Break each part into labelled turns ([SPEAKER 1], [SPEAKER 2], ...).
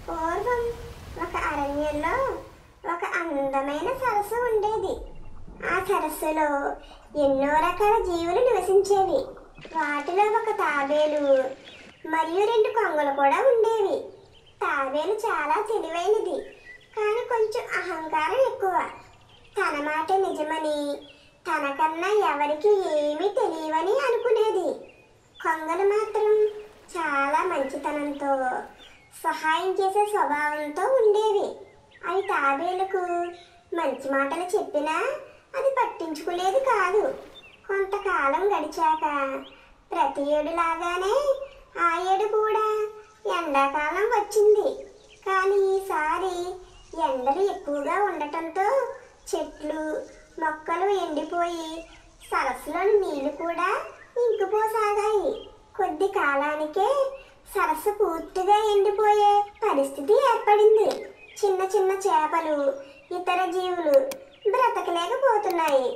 [SPEAKER 1] పూర్వం ఒక అరణ్యంలో ఒక అందమైన సరస్సు ఉండేది. ఆ సరస్సులో ఎన్నో రకాల జీవులు నివసించేవి. వాటిలో ఒక తాబేలు మరియు 2 కొంగలు కూడా ఉండేవి. తాబేలు చాలా తెలివైనది, కానీ కొంచెం అహంకారం ఎక్కువ. తన మాట నిజమని, తనకన్నా ఎవరికి ఏమీ తెలియవని అనుకునేది. కొంగలు మాత్రం చాలా మంచితనంతో, సహాయం చేసే స్వభావంతో ఉండేవి. అవి తాబేలుకు మంచి మాటలు చెప్పినా అది పట్టించుకునేది కాదు. కొంతకాలం గడిచాక ప్రతి ఏడులాగానే ఆ ఏడు కూడా ఎండాకాలం వచ్చింది. కానీ ఈసారి ఎండలు ఎక్కువగా ఉండటంతో చెట్లు మొక్కలు ఎండిపోయి సరస్సులోని నీళ్లు కూడా ఇంకిపోసాగాయి. కొద్ది కాలానికే సరస్సు పూర్తిగా ఎండిపోయే పరిస్థితి ఏర్పడింది. చిన్న చిన్న చేపలు, ఇతర జీవులు బ్రతకలేకపోతున్నాయి.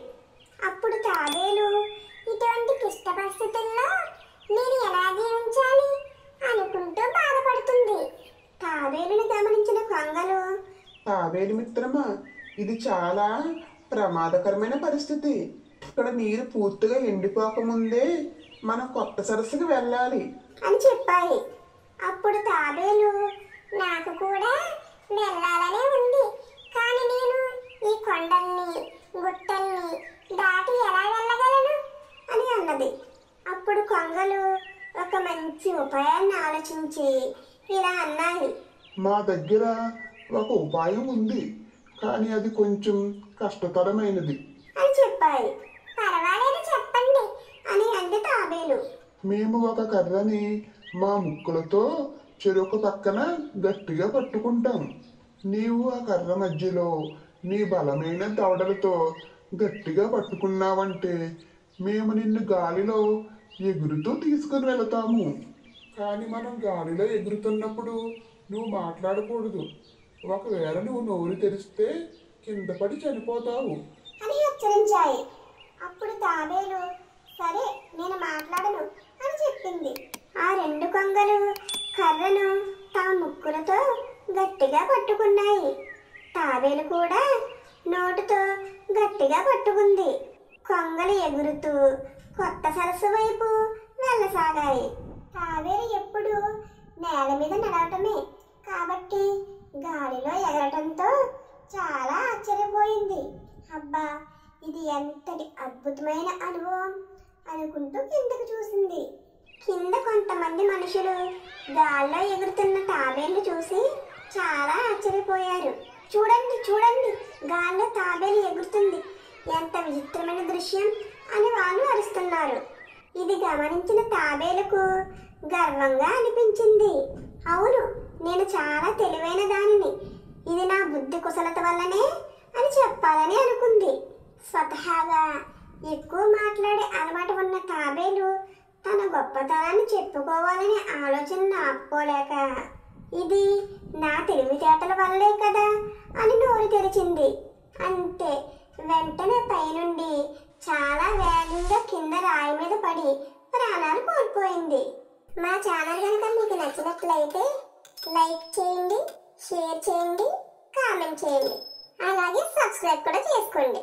[SPEAKER 1] అప్పుడు తాబేలు ఇటువంటి క్లిష్ట పరిస్థితుల్లో నేను ఎలా జీవించాలి అనుకుంటూ బాధపడుతుంది. తాబేలుని గమనించిన కొంగలు,
[SPEAKER 2] తాబేలు మిత్రమా, ఇది చాలా ప్రమాదకరమైన పరిస్థితి. ఇక్కడ నీరు పూర్తిగా ఎండిపోకముందే మనం కొత్త సరస్సుకి వెళ్ళాలి
[SPEAKER 1] అని చెప్పాయి. అప్పుడు తాబేలు, నాకు కూడా వెళ్ళాలనే ఉంది, కానీ నేను ఈ కొండల్ని గుట్టల్ని దాటి ఎలా వెళ్ళగలను అని అన్నది. అప్పుడు కొంగలు ఒక మంచి ఉపాయాన్ని ఆలోచించి ఇలా అన్నాయి.
[SPEAKER 2] మా దగ్గర ఒక ఉపాయం ఉంది, కానీ అది కొంచెం కష్టతరమైనది
[SPEAKER 1] అని చెప్పాయి. పర్వాలేదు చెప్పండి అని అంది తాబేలు.
[SPEAKER 2] మేము ఒక కర్రని మా ముక్కులతో చెరొక పక్కన గట్టిగా పట్టుకుంటాం. నీవు ఆ కర్ర మధ్యలో నీ బలమైన దవడలతో గట్టిగా పట్టుకున్నావంటే మేము నిన్ను గాలిలో ఎగురుతూ తీసుకుని వెళతాము. కానీ మనం గాలిలో ఎగురుతున్నప్పుడు నువ్వు మాట్లాడకూడదు. ఒకవేళ నువ్వు నోరు తెరిస్తే కింద పడి చనిపోతావు
[SPEAKER 1] అని హెచ్చరించాయి. అప్పుడు తాబేలు, సరే నేను మాట్లాడను అని చెప్పింది. ఆ 2 కొంగలు కర్రను తమ ముక్కులతో గట్టిగా పట్టుకున్నాయి. తాబేలు కూడా నోటితో గట్టిగా పట్టుకుంది. కొంగలు ఎగురుతూ కొత్త సరస్సు వైపు వెళ్ళసాగాయి. తాబేలు ఎప్పుడు నేల మీద నడవటమే కాబట్టి గాలిలో ఎగరటంతో చాలా ఆశ్చర్యపోయింది. అబ్బా, ఇది ఎంతటి అద్భుతమైన అనుభవం అనుకుంటూ కిందకు చూసింది. కింద కొంతమంది మనుషులు గాల్లో ఎగురుతున్న తాబేలు చూసి చాలా ఆశ్చర్యపోయారు. చూడండి చూడండి, గాల్లో తాబేలు ఎగురుతుంది, ఎంత విచిత్రమైన దృశ్యం అని వాళ్ళు అరుస్తున్నారు. ఇది గమనించిన తాబేలుకు గర్వంగా అనిపించింది. అవును, నేను చాలా తెలివైన దానిని, ఇది నా బుద్ధి కుశలత వల్లనే అని చెప్పాలని అనుకుంది. స్వతహాగా ఎక్కువ మాట్లాడే అలవాటు ఉన్న తాబేలు తన గొప్పతనాన్ని చెప్పుకోవాలనే ఆలోచన ఆపుకోలేక, ఇది నా తెలివితేటల వల్లే కదా అని నోరు తెరిచింది. అంతే, వెంటనే పైనుండి చాలా వేగంగా కింద రాయి మీద పడి ప్రాణాలు కోల్పోయింది. మా ఛానల్ కనుక మీకు నచ్చినట్లయితే లైక్ చేయండి, షేర్ చేయండి, కామెంట్ చేయండి, అలాగే సబ్స్క్రైబ్ కూడా చేసుకోండి.